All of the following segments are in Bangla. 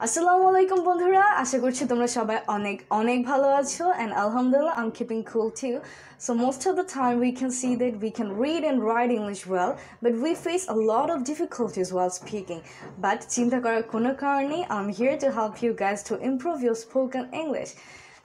আসসালামু আলাইকুম বন্ধুরা, আশা করছি তোমরা সবাই অনেক অনেক ভালো আছো and alhamdulillah I'm keeping cool too. So most of the time we can see that we can read and write English well, but we face a lot of difficulties while speaking. But চিন্তা করার কোনো কারণ নেই, I'm here to help you guys to improve your spoken English.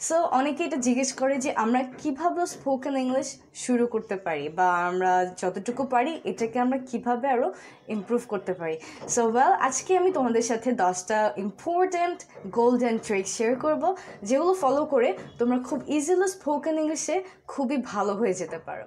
So অনেকে এটা জিজ্ঞেস করে যে আমরা কিভাবে স্পোকেন ইংলিশ শুরু করতে পারি বা আমরা যতটুকু পারি এটাকে আমরা কিভাবে আরও ইমপ্রুভ করতে পারি। সো ওয়েল, আজকে আমি তোমাদের সাথে 10টা ইম্পর্ট্যান্ট গোল্ডেন ট্রিক শেয়ার করব, যেগুলো ফলো করে তোমরা খুব ইজিলি স্পোকেন ইংলিশে খুবই ভালো হয়ে যেতে পারো।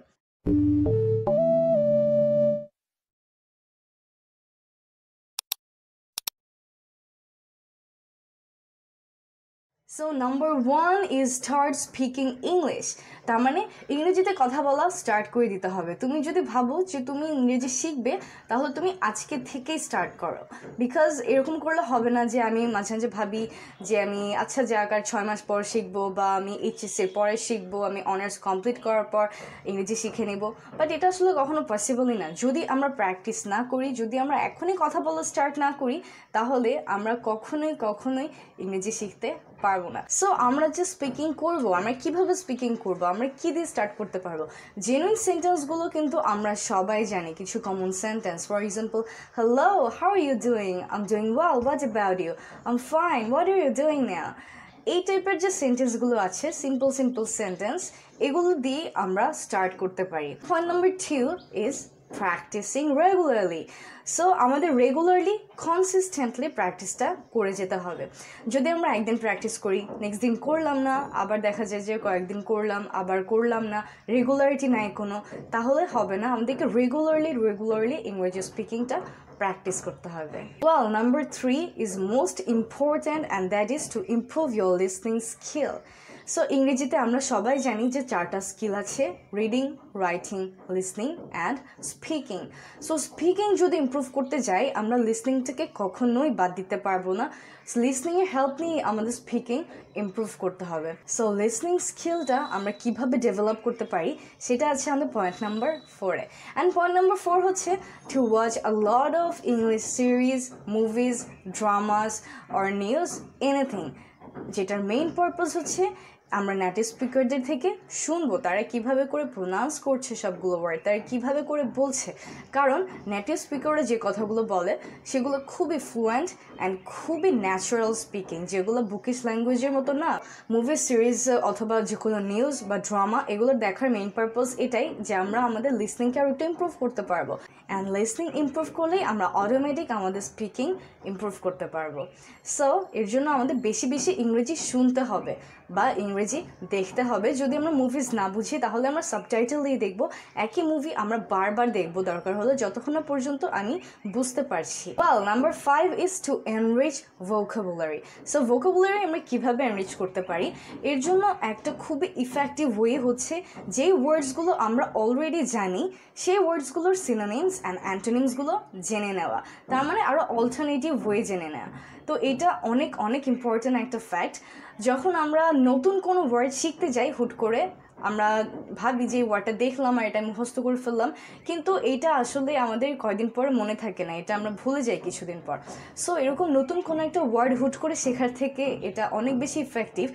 So number 1 is start speaking English. তার মানে ইংরেজিতে কথা বলা স্টার্ট করে দিতে হবে। তুমি যদি ভাবো যে তুমি ইংরেজি শিখবে, তাহলে তুমি আজকে থেকেই স্টার্ট করো। বিকজ এরকম করলে হবে না যে আমি মাঝে মাঝে ভাবি যে আমি আচ্ছা যাক আর 6 মাস পর শিখবো, বা আমি এইচএসের পরে শিখবো, আমি অনার্স কমপ্লিট করার পর ইংরেজি শিখে নেব। বাট এটা আসলে কখনো পসিবলই না। যদি আমরা প্র্যাকটিস না করি, যদি আমরা এখনই কথা বলা স্টার্ট না করি, তাহলে আমরা কখনোই ইংরেজি শিখতে পারবো না। সো আমরা যে স্পিকিং করবো, আমরা কিভাবে স্পিকিং করবো, আমরা কি দিয়ে স্টার্ট করতে পারবো? জেনুইন সেন্টেন্সগুলো কিন্তু আমরা সবাই জানি, কিছু common sentence. For example, hello, how are you doing? I am doing well, what about you? I am fine, what are you doing now? এই টাইপের যে সেন্টেন্সগুলো আছে, সিম্পল সেন্টেন্স, এগুলো দিয়ে আমরা স্টার্ট করতে পারি। Point number 2 is practising regularly. So আমাদের রেগুলারলি কনসিস্টেন্টলি প্র্যাকটিসটা করে যেতে হবে। যদি আমরা একদিন প্র্যাকটিস করি, নেক্সট দিন করলাম না, আবার দেখা যায় যে কয়েকদিন করলাম, আবার করলাম না, রেগুলারিটি নাই কোনো, তাহলে হবে না। আমাদেরকে রেগুলারলি ইংরেজি স্পিকিংটা প্র্যাকটিস করতে হবে। Well, number 3 is most important and that is to improve your listening skill. So ইংরেজিতে আমরা সবাই জানি যে 4টা স্কিল আছে: reading, writing, listening and speaking. So speaking যদি ইমপ্রুভ করতে যাই, আমরা লিসনিংটাকে কখনোই বাদ দিতে পারবো না। লিসনিংয়ের হেল্প নিয়ে আমাদের স্পিকিং ইমপ্রুভ করতে হবে। সো লিসনিং স্কিলটা আমরা কিভাবে ডেভেলপ করতে পারি, সেটা আছে আমাদের পয়েন্ট নাম্বার 4-এ। অ্যান্ড পয়েন্ট নাম্বার 4 হচ্ছে to watch a lot of English series, movies, dramas or news, anything, যেটার মেইন পারপাস হচ্ছে আমরা নেটিভ স্পিকারদের থেকে শুনবো তারা কিভাবে করে প্রোনাউন্স করছে সবগুলো ওয়ার্ড, তারা কিভাবে করে বলছে। কারণ নেটিভ স্পিকাররা যে কথাগুলো বলে সেগুলো খুবই ফ্লুয়েন্ট অ্যান্ড খুবই ন্যাচারাল স্পিকিং, যেগুলো বুকিশ ল্যাঙ্গুয়েজের মতো না। মুভি সিরিজ অথবা যে কোনো নিউজ বা ড্রামা, এগুলো দেখার মেইন পারপাস এটাই যে আমরা আমাদের লিসনিংকে আরও একটু ইমপ্রুভ করতে পারবো। অ্যান্ড লিসনিং ইমপ্রুভ করলেই আমরা অটোমেটিক আমাদের স্পিকিং ইমপ্রুভ করতে পারবো। সো এর জন্য আমাদের বেশি ইংরেজি শুনতে হবে বা ইংরেজি দেখতে হবে। যদি আমরা মুভিজ না বুঝি, তাহলে আমরা সাবটাইটেল দিয়ে দেখব। একই মুভি আমরা বারবার দেখবো দরকার হলে, যতক্ষণ না পর্যন্ত আমি বুঝতে পারছি। Well, number 5 is to enrich vocabulary. So vocabulary আমরা কীভাবে এনরিচ করতে পারি? এর জন্য একটা খুবই ইফেক্টিভ ওয়ে হচ্ছে যেই ওয়ার্ডসগুলো আমরা অলরেডি জানি, সেই ওয়ার্ডসগুলোর সিনোনিমস অ্যান্ড অ্যান্টোনিমসগুলো জেনে নেওয়া। তার মানে আরও অল্টারনেটিভ ওয়ে জেনে নেওয়া। তো এটা অনেক ইম্পর্ট্যান্ট একটা ফ্যাক্ট। যখন আমরা নতুন কোনো ওয়ার্ড শিখতে যাই, হুট করে আমরা ভাবি যে ওয়ার্ডটা দেখলাম আর এটা মুখস্থ করে ফেললাম, কিন্তু এইটা আসলে আমাদের কয়দিন পরে মনে থাকে না, এটা আমরা ভুলে যাই কিছুদিন পর। সো এরকম নতুন কোনো একটা ওয়ার্ড হুট করে শেখার থেকে এটা অনেক বেশি ইফেক্টিভ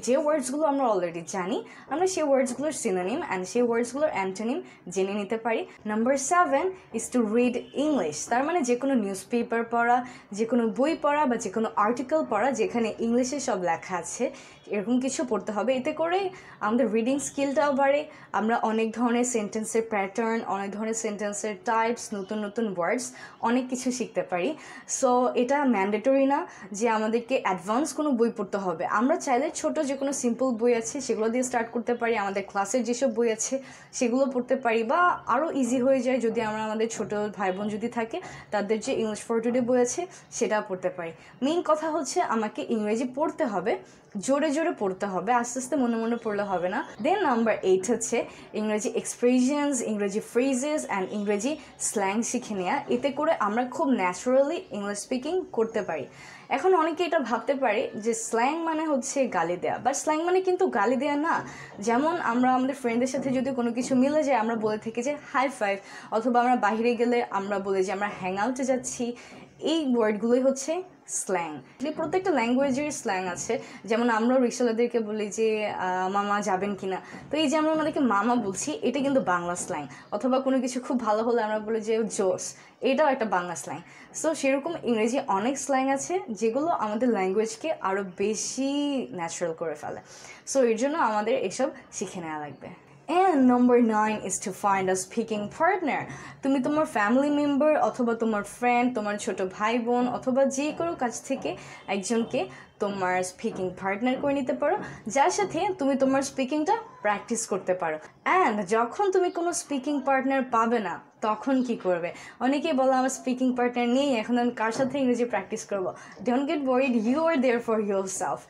যে ওয়ার্ডসগুলো আমরা অলরেডি জানি, আমরা সেই ওয়ার্ডসগুলোর সিনোনিম অ্যান্ড সেই ওয়ার্ডসগুলোর অ্যান্টোনিম জেনে নিতে পারি। Number 7 is to read English. তার মানে যে কোনো নিউজ পেপার পড়া, যে কোনো বই পড়া বা যে কোনো আর্টিকেল পড়া যেখানে ইংলিশে সব লেখা আছে, এরকম কিছু পড়তে হবে। এতে করে আমাদের রিডিং স্কিলটাও বাড়ে, আমরা অনেক ধরনের সেন্টেন্সের প্যাটার্ন, অনেক ধরনের সেন্টেন্সের টাইপস, নতুন ওয়ার্ডস অনেক কিছু শিখতে পারি। সো এটা ম্যান্ডেটরি না যে আমাদেরকে অ্যাডভান্স কোনো বই পড়তে হবে। আমরা চাইলে ছোট যে কোনো সিম্পল বই আছে সেগুলো দিয়ে স্টার্ট করতে পারি, আমাদের ক্লাসের যেসব বই আছে সেগুলো পড়তে পারি, বা আরও ইজি হয়ে যায় যদি আমরা আমাদের ছোটো ভাই বোন যদি থাকে তাদের যে ইংলিশ ফর টুডে বই আছে সেটা পড়তে পারি। মেইন কথা হচ্ছে আমাকে ইংরেজি পড়তে হবে, জোরে পড়তে হবে, আস্তে মনে পড়লে হবে না। দেন নাম্বার 8 হচ্ছে ইংরেজি এক্সপ্রেশনস, ইংরেজি ফ্রেজেস অ্যান্ড ইংরেজি স্ল্যাং শিখে নেওয়া। এতে করে আমরা খুব ন্যাচারালি ইংলিশ স্পিকিং করতে পারি। এখন অনেকে এটা ভাবতে পারে যে স্ল্যাং মানে হচ্ছে গালি দেওয়া, বাট স্ল্যাং মানে কিন্তু গালি দেওয়া না। যেমন আমরা আমাদের ফ্রেন্ডদের সাথে যদি কোনো কিছু মিলে যায়, আমরা বলে থাকি যে হাই ফাইভ, অথবা আমরা বাইরে গেলে আমরা বলি যে আমরা হ্যাং আউটে যাচ্ছি। এই ওয়ার্ডগুলোই হচ্ছে স্ল্যাং। প্রত্যেকটা ল্যাঙ্গুয়েজের স্ল্যাং আছে, যেমন আমরাও রিক্সাওয়ালাদেরকে বলি যে মামা যাবেন কিনা, তো এই যে আমরা আমাদেরকে মামা বলছি এটা কিন্তু বাংলা স্ল্যাং। অথবা কোনো কিছু খুব ভালো হলে আমরা বলি যে জোস, এটাও একটা বাংলা স্ল্যাং। সো সেরকম ইংরেজি অনেক স্ল্যাং আছে যেগুলো আমাদের ল্যাঙ্গুয়েজকে আরও বেশি ন্যাচারাল করে ফেলে। সো এর জন্য আমাদের এসব শিখে নেওয়া লাগবে। And number 9 is to find a speaking partner. তুমি তোমার ফ্যামিলি মেম্বার অথবা তোমার ফ্রেন্ড, তোমার ছোট ভাই বোন অথবা যে কোনো কাছ থেকে একজনকে তোমার স্পিকিং পার্টনার করে নিতে পারো, যার সাথে তুমি তোমার স্পিকিংটা প্র্যাকটিস করতে পারো। অ্যান্ড যখন তুমি কোনো স্পিকিং পার্টনার পাবে না তখন কি করবে? অনেকেই বলো আমার স্পিকিং পার্টনার নেই, এখন আমি কার সাথে ইংরেজি প্র্যাকটিস করবো। Don't get worried, you are there for yourself.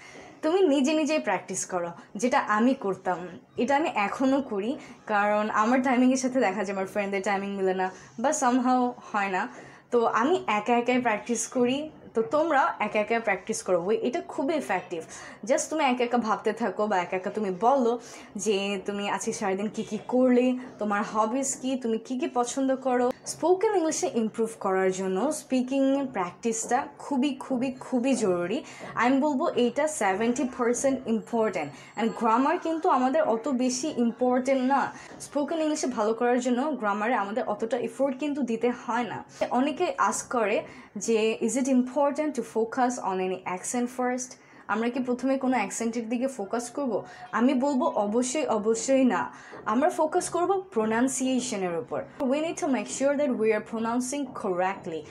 তুমি নিজে নিজেই প্র্যাকটিস করো, যেটা আমি করতাম, এটা আমি এখনও করি। কারণ আমার টাইমিংয়ের সাথে দেখা যায় আমার ফ্রেন্ডদের টাইমিং মিলে না বা সামহাও হয় না, তো আমি একা একাই প্র্যাকটিস করি। তো তোমরা একা একা প্র্যাকটিস করো, এটা খুবই এফেক্টিভ। জাস্ট তুমি একা একা ভাবতে থাকো বা একা একা তুমি বলো যে তুমি আজকে সারাদিন কী কী করলে, তোমার হবিস কী, তুমি কী কী পছন্দ করো। স্পোকেন ইংলিশে ইমপ্রুভ করার জন্য স্পিকিং প্র্যাকটিসটা খুবই খুবই খুবই জরুরি। আমি বলবো এইটা 70% ইম্পর্টেন্ট। অ্যান্ড গ্রামার কিন্তু আমাদের অত বেশি ইম্পর্টেন্ট না। স্পোকেন ইংলিশে ভালো করার জন্য গ্রামারে আমাদের অতটা এফোর্ট কিন্তু দিতে হয় না। অনেকে আস্ক করে যে is it important to focus on any accent first? আমরা কি প্রথমে কোনো অ্যাকসেন্টের দিকে ফোকাস করব? আমি বলবো অবশ্যই অবশ্যই না। আমরা ফোকাস করব প্রোনাউন্সিয়েশনের উপর। We need to make sure that we are pronouncing correctly.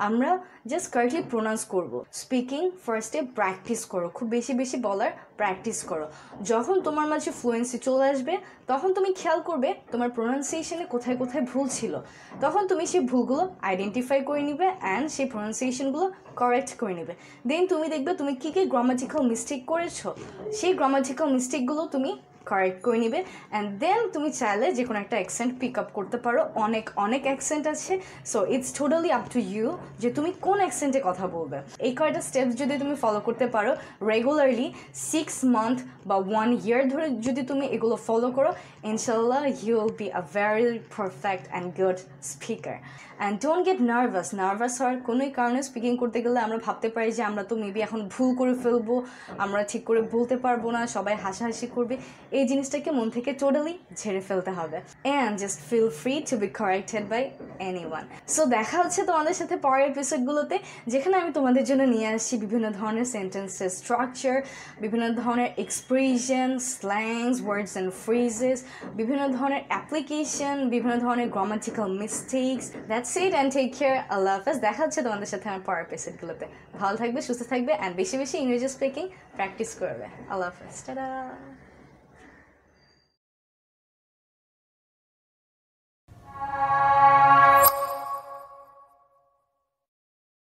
আমরা জাস্ট কারেক্টলি প্রোনাউন্স করব। স্পিকিং ফার্স্টে প্র্যাকটিস করো, খুব বেশি বেশি বলার প্র্যাকটিস করো। যখন তোমার মাঝে ফ্লুয়েন্সি চলে আসবে তখন তুমি খেয়াল করবে তোমার প্রোনাউন্সিয়েশনে কোথায় কোথায় ভুল ছিল, তখন তুমি সেই ভুলগুলো আইডেন্টিফাই করে নিবে অ্যান্ড সেই প্রোনাউন্সিয়েশনগুলো কারেক্ট করে নেবে। দেন তুমি দেখবে তুমি কী কী গ্রামাটিক্যাল মিস্টেক করেছো, সেই গ্রামাটিক্যাল মিস্টেকগুলো তুমি কারেক্ট করে নিবে। অ্যান্ড দেন তুমি চাইলে যে কোনো একটা অ্যাকসেন্ট পিক আপ করতে পারো। অনেক অনেক অ্যাকসেন্ট আছে, so it's totally up to you যে তুমি কোন অ্যাকসেন্টে কথা বলবে। এই কয়টা স্টেপস যদি তুমি ফলো করতে পারো রেগুলারলি 6 মান্থ বা 1 ইয়ার ধরে যদি তুমি এগুলো ফলো করো, ইনশাল্লাহ you will be a very perfect and good speaker. And don't get nervous. Nervous হওয়ার কোনোই কারণে স্পিকিং করতে গেলে আমরা ভাবতে পারি যে আমরা তো মেবি এখন ভুল করে ফেলবো, আমরা ঠিক করে বলতে পারবো না, সবাই হাসাহাসি করবে। এই জিনিসটাকে মন থেকে টোটালি ঝেড়ে ফেলতে হবে। And just feel free to be corrected by anyone. So দেখা হচ্ছে তোমাদের সাথে পরের এপিসোডগুলোতে, যেখানে আমি তোমাদের জন্য নিয়ে আসছি বিভিন্ন ধরনের সেন্টেন্সের স্ট্রাকচার, বিভিন্ন ধরনের expression, slangs, words and phrases, বিভিন্ন ধরনের অ্যাপ্লিকেশন, বিভিন্ন ধরনের grammatical mistakes. That's it and take care. আল্লাহ হাফেজ। দেখা হচ্ছে তোমাদের সাথে আমার পরের এপিসোডগুলোতে। ভালো থাকবে, সুস্থ থাকবে অ্যান্ড বেশি বেশি ইংরেজি স্পিকিং প্র্যাকটিস করবে। আল্লাহ হাফেজ। টাটা।